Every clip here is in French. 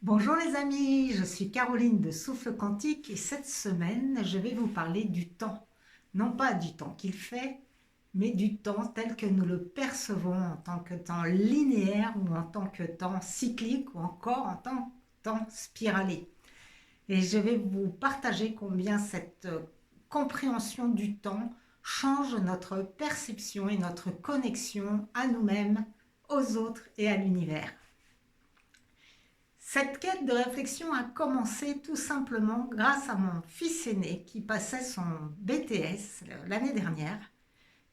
Bonjour les amis, je suis Caroline de Souffle Quantique et cette semaine je vais vous parler du temps. Non pas du temps qu'il fait, mais du temps tel que nous le percevons en tant que temps linéaire ou en tant que temps cyclique ou encore en tant que temps spiralé. Et je vais vous partager combien cette compréhension du temps change notre perception et notre connexion à nous-mêmes, aux autres et à l'univers. Cette quête de réflexion a commencé tout simplement grâce à mon fils aîné qui passait son BTS l'année dernière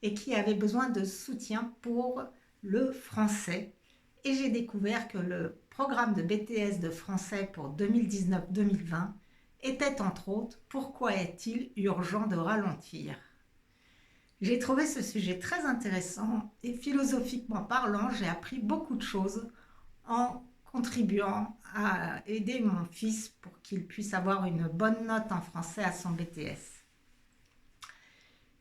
et qui avait besoin de soutien pour le français. Et j'ai découvert que le programme de BTS de français pour 2019-2020 était entre autres Pourquoi est-il urgent de ralentir. J'ai trouvé ce sujet très intéressant et philosophiquement parlant, j'ai appris beaucoup de choses en contribuant à aider mon fils pour qu'il puisse avoir une bonne note en français à son BTS.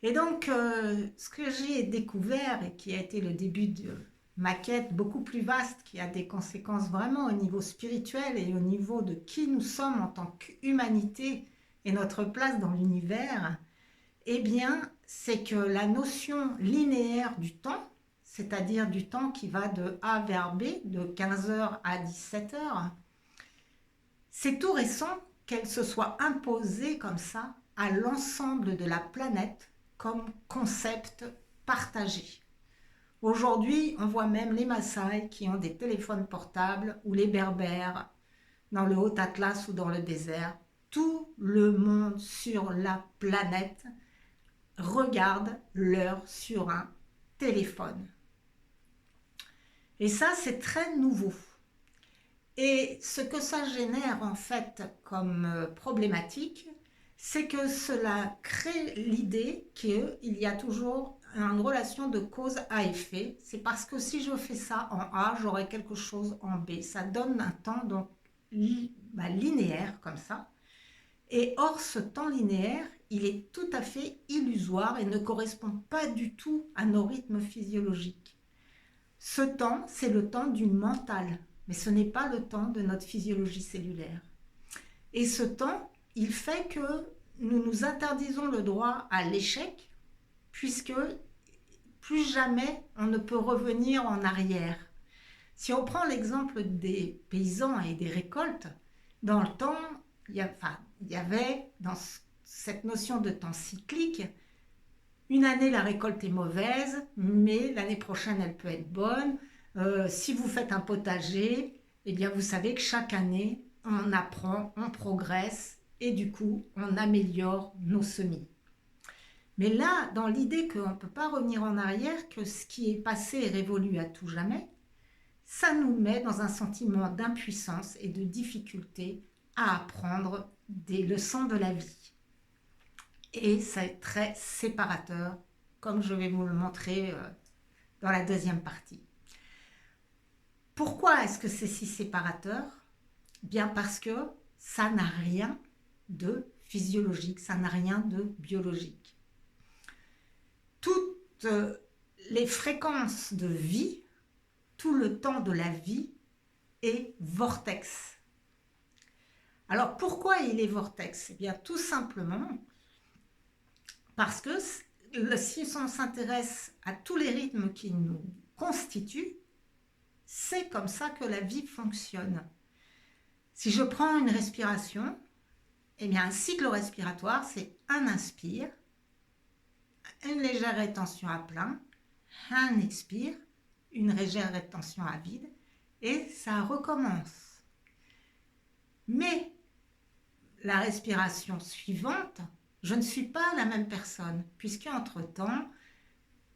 Et donc, ce que j'ai découvert et qui a été le début de ma quête beaucoup plus vaste, qui a des conséquences vraiment au niveau spirituel et au niveau de qui nous sommes en tant qu'humanité et notre place dans l'univers, eh bien, c'est que la notion linéaire du temps, c'est-à-dire du temps qui va de A vers B, de 15h à 17h, c'est tout récent qu'elle se soit imposée comme ça à l'ensemble de la planète comme concept partagé. Aujourd'hui, on voit même les Maasai qui ont des téléphones portables ou les Berbères dans le Haut Atlas ou dans le désert. Tout le monde sur la planète regarde l'heure sur un téléphone. Et ça, c'est très nouveau. Et ce que ça génère en fait comme problématique, c'est que cela crée l'idée qu'il y a toujours une relation de cause à effet. C'est parce que si je fais ça en A, j'aurai quelque chose en B. Ça donne un temps donc linéaire comme ça. Et or, ce temps linéaire, il est tout à fait illusoire et ne correspond pas du tout à nos rythmes physiologiques. Ce temps, c'est le temps du mental, mais ce n'est pas le temps de notre physiologie cellulaire. Et ce temps, il fait que nous nous interdisons le droit à l'échec, puisque plus jamais on ne peut revenir en arrière. Si on prend l'exemple des paysans et des récoltes, dans le temps, il y avait dans cette notion de temps cyclique, une année la récolte est mauvaise, mais l'année prochaine elle peut être bonne. Si vous faites un potager, eh bien vous savez que chaque année on apprend, on progresse et du coup on améliore nos semis. Mais là, dans l'idée qu'on ne peut pas revenir en arrière, que ce qui est passé est révolu à tout jamais, ça nous met dans un sentiment d'impuissance et de difficulté à apprendre des leçons de la vie. Et c'est très séparateur, comme je vais vous le montrer dans la deuxième partie. Pourquoi est-ce que c'est si séparateur? Bien parce que ça n'a rien de physiologique, ça n'a rien de biologique. Toutes les fréquences de vie, tout le temps de la vie est vortex. Alors pourquoi il est vortex? Eh bien tout simplement parce que si on s'intéresse à tous les rythmes qui nous constituent, c'est comme ça que la vie fonctionne. Si je prends une respiration, eh bien un cycle respiratoire, c'est un inspire, une légère rétention à plein, un expire, une légère rétention à vide, et ça recommence. Mais la respiration suivante, je ne suis pas la même personne, puisqu'entre-temps,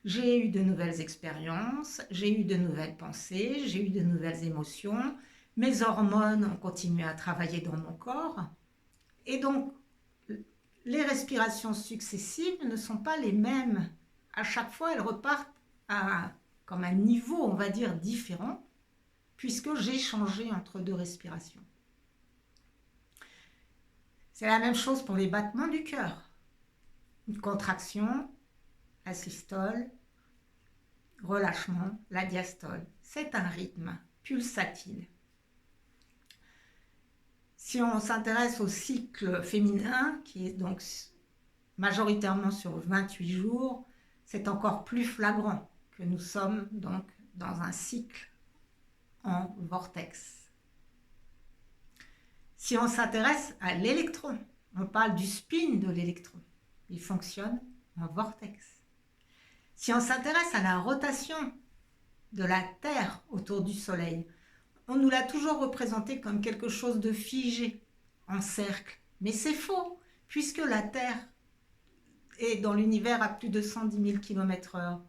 j'ai eu de nouvelles expériences, j'ai eu de nouvelles pensées, j'ai eu de nouvelles émotions, mes hormones ont continué à travailler dans mon corps, et donc les respirations successives ne sont pas les mêmes. À chaque fois, elles repartent à comme un niveau, on va dire, différent, puisque j'ai changé entre deux respirations. C'est la même chose pour les battements du cœur. Une contraction, la systole, relâchement, la diastole. C'est un rythme pulsatile. Si on s'intéresse au cycle féminin, qui est donc majoritairement sur 28 jours, c'est encore plus flagrant que nous sommes donc dans un cycle en vortex. Si on s'intéresse à l'électron, on parle du spin de l'électron. Il fonctionne en vortex. Si on s'intéresse à la rotation de la Terre autour du Soleil, on nous l'a toujours représenté comme quelque chose de figé, en cercle. Mais c'est faux, puisque la Terre est dans l'univers à plus de 110 000 km/h.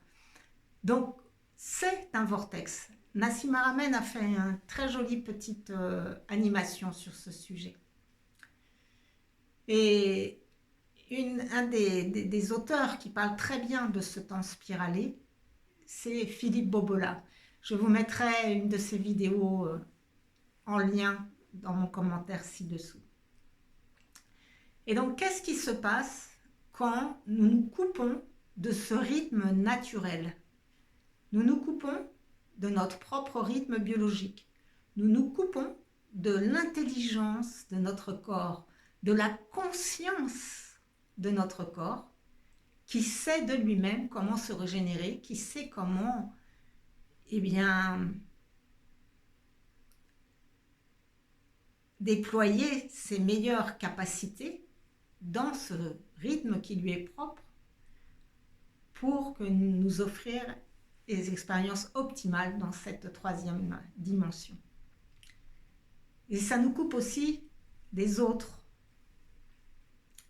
Donc, c'est un vortex. Nassim Haramein a fait une très jolie petite animation sur ce sujet. Et un des auteurs qui parle très bien de ce temps spiralé, c'est Philippe Bobola. Je vous mettrai une de ses vidéos en lien dans mon commentaire ci-dessous. Et donc, qu'est-ce qui se passe quand nous nous coupons de ce rythme naturel? Nous nous coupons de notre propre rythme biologique. Nous nous coupons de l'intelligence de notre corps, de la conscience de notre corps, qui sait de lui-même comment se régénérer, qui sait comment, déployer ses meilleures capacités dans ce rythme qui lui est propre pour que nous offrir des expériences optimales dans cette troisième dimension. Et ça nous coupe aussi des autres.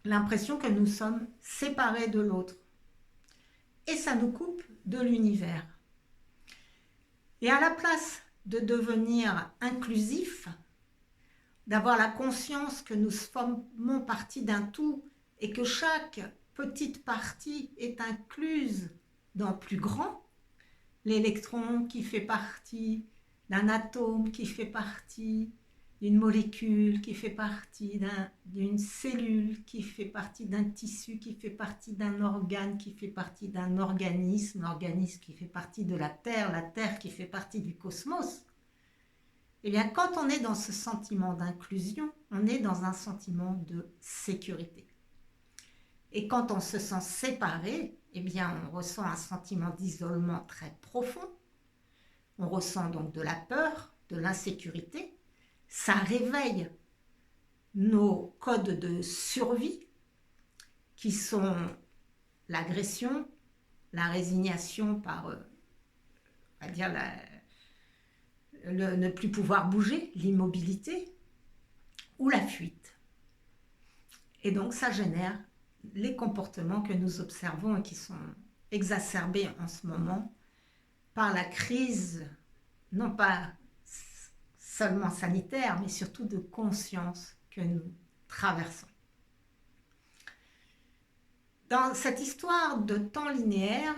L'impression que nous sommes séparés de l'autre. Et ça nous coupe de l'univers. Et à la place de devenir inclusif, d'avoir la conscience que nous formons partie d'un tout et que chaque petite partie est incluse dans le plus grand, l'électron qui fait partie d'un atome, qui fait partie d'une molécule, qui fait partie d'une cellule, qui fait partie d'un tissu, qui fait partie d'un organe, qui fait partie d'un organisme, l'organisme qui fait partie de la Terre qui fait partie du cosmos. Eh bien, quand on est dans ce sentiment d'inclusion, on est dans un sentiment de sécurité. Et quand on se sent séparé, eh bien, on ressent un sentiment d'isolement très profond. On ressent donc de la peur, de l'insécurité. Ça réveille nos codes de survie qui sont l'agression, la résignation par, on va dire, le ne plus pouvoir bouger, l'immobilité ou la fuite. Et donc ça génère les comportements que nous observons et qui sont exacerbés en ce moment par la crise, non pas seulement sanitaire, mais surtout de conscience que nous traversons. Dans cette histoire de temps linéaire,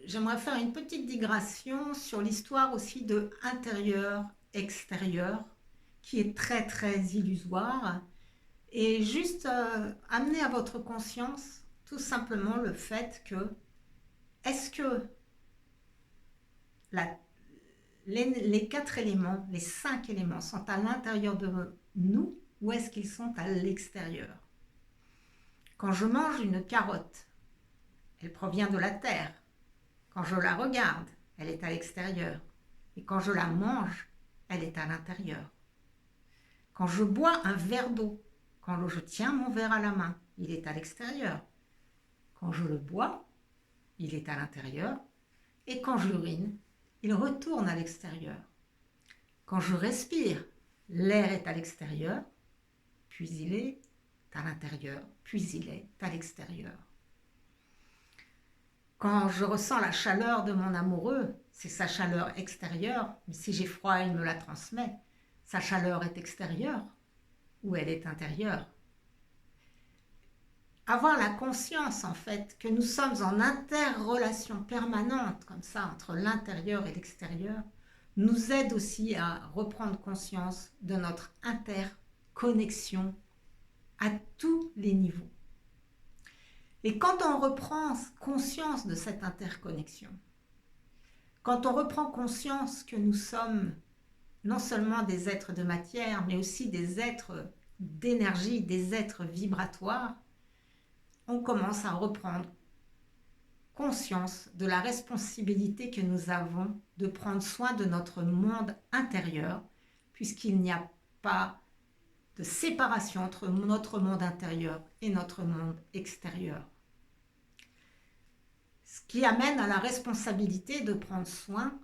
j'aimerais faire une petite digression sur l'histoire aussi de intérieur-extérieur, qui est très très illusoire, et juste amener à votre conscience tout simplement le fait que, est-ce que les 4 éléments, les 5 éléments sont à l'intérieur de nous ou est-ce qu'ils sont à l'extérieur? Quand je mange une carotte, elle provient de la terre. Quand je la regarde, elle est à l'extérieur. Et quand je la mange, elle est à l'intérieur. Quand je bois un verre d'eau, quand je tiens mon verre à la main, il est à l'extérieur. Quand je le bois, il est à l'intérieur. Et quand j'urine, il retourne à l'extérieur. Quand je respire, l'air est à l'extérieur, puis il est à l'intérieur, puis il est à l'extérieur. Quand je ressens la chaleur de mon amoureux, c'est sa chaleur extérieure, mais si j'ai froid, il me la transmet. Sa chaleur est extérieure ou elle est intérieure. Avoir la conscience, en fait, que nous sommes en interrelation permanente, comme ça, entre l'intérieur et l'extérieur, nous aide aussi à reprendre conscience de notre interconnexion à tous les niveaux. Et quand on reprend conscience de cette interconnexion, quand on reprend conscience que nous sommes non seulement des êtres de matière, mais aussi des êtres d'énergie des êtres vibratoires, on commence à reprendre conscience de la responsabilité que nous avons de prendre soin de notre monde intérieur, puisqu'il n'y a pas de séparation entre notre monde intérieur et notre monde extérieur. Ce qui amène à la responsabilité de prendre soin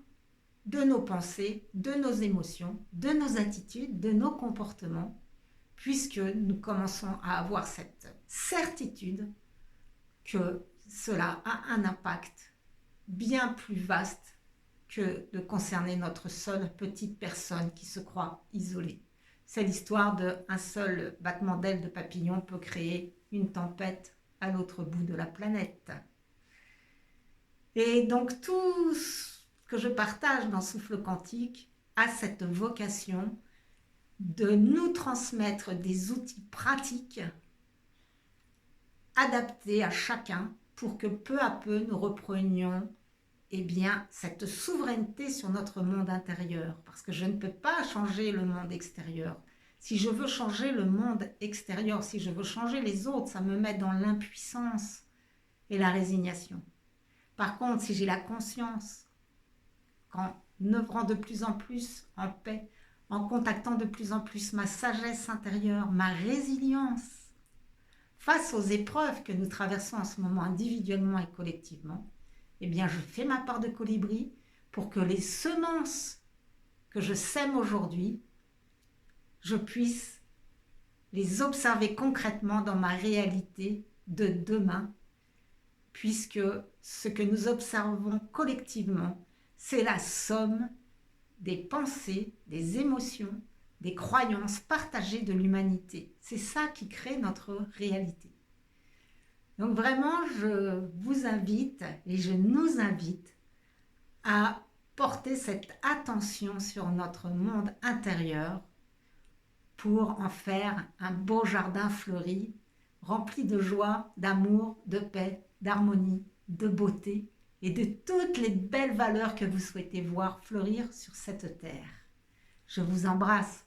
de nos pensées, de nos émotions, de nos attitudes, de nos comportements, puisque nous commençons à avoir cette certitude que cela a un impact bien plus vaste que de concerner notre seule petite personne qui se croit isolée. C'est l'histoire d'un seul battement d'aile de papillon peut créer une tempête à l'autre bout de la planète. Et donc tout ce que je partage dans Souffle Quantique a cette vocation de nous transmettre des outils pratiques adaptés à chacun pour que peu à peu nous reprenions cette souveraineté sur notre monde intérieur. Parce que je ne peux pas changer le monde extérieur. Si je veux changer le monde extérieur, si je veux changer les autres, ça me met dans l'impuissance et la résignation. Par contre, si j'ai la conscience qu'en œuvrant de plus en plus en paix, en contactant de plus en plus ma sagesse intérieure, ma résilience, face aux épreuves que nous traversons en ce moment individuellement et collectivement, eh bien je fais ma part de colibri pour que les semences que je sème aujourd'hui, je puisse les observer concrètement dans ma réalité de demain, puisque ce que nous observons collectivement, c'est la somme des pensées, des émotions, des croyances partagées de l'humanité. C'est ça qui crée notre réalité. Donc vraiment, je vous invite et je nous invite à porter cette attention sur notre monde intérieur pour en faire un beau jardin fleuri, rempli de joie, d'amour, de paix, d'harmonie, de beauté et de toutes les belles valeurs que vous souhaitez voir fleurir sur cette terre. Je vous embrasse.